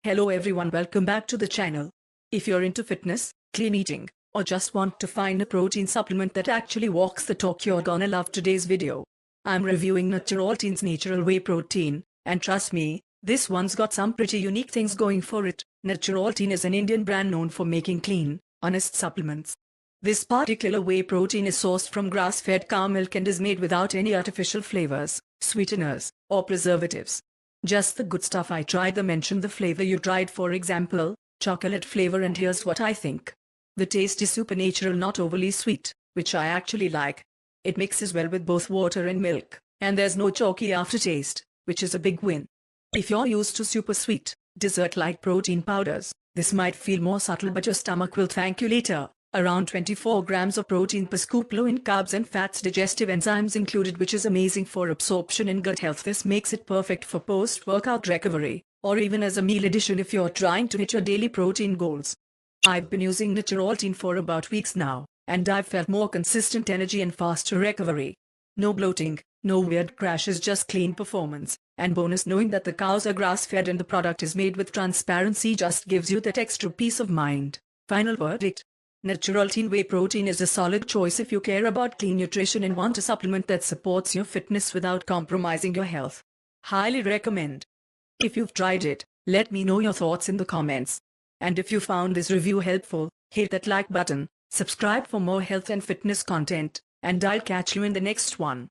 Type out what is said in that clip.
Hello everyone, welcome back to the channel. If you're into fitness, clean eating, or just want to find a protein supplement that actually walks the talk, you're gonna love today's video. I'm reviewing NATURALTEIN's Natural Whey Protein, and trust me, this one's got some pretty unique things going for it. NATURALTEIN is an Indian brand known for making clean, honest supplements. This particular whey protein is sourced from grass-fed cow milk and is made without any artificial flavors, sweeteners, or preservatives. Just the good stuff. I tried the mention the flavor you tried, for example, chocolate flavor, and here's what I think. The taste is super natural, not overly sweet, which I actually like. It mixes well with both water and milk, and there's no chalky aftertaste, which is a big win. If you're used to super sweet, dessert-like protein powders, this might feel more subtle, but your stomach will thank you later. Around 24 grams of protein per scoop, low in carbs and fats, digestive enzymes included, which is amazing for absorption and gut health. This makes it perfect for post-workout recovery, or even as a meal addition if you're trying to hit your daily protein goals. I've been using NATURALTEIN for about weeks now, and I've felt more consistent energy and faster recovery. No bloating, no weird crashes, just clean performance. And bonus, knowing that the cows are grass-fed and the product is made with transparency just gives you that extra peace of mind. Final verdict: NATURALTEIN Whey Protein is a solid choice if you care about clean nutrition and want a supplement that supports your fitness without compromising your health. Highly recommend. If you've tried it, let me know your thoughts in the comments. And if you found this review helpful, hit that like button, subscribe for more health and fitness content, and I'll catch you in the next one.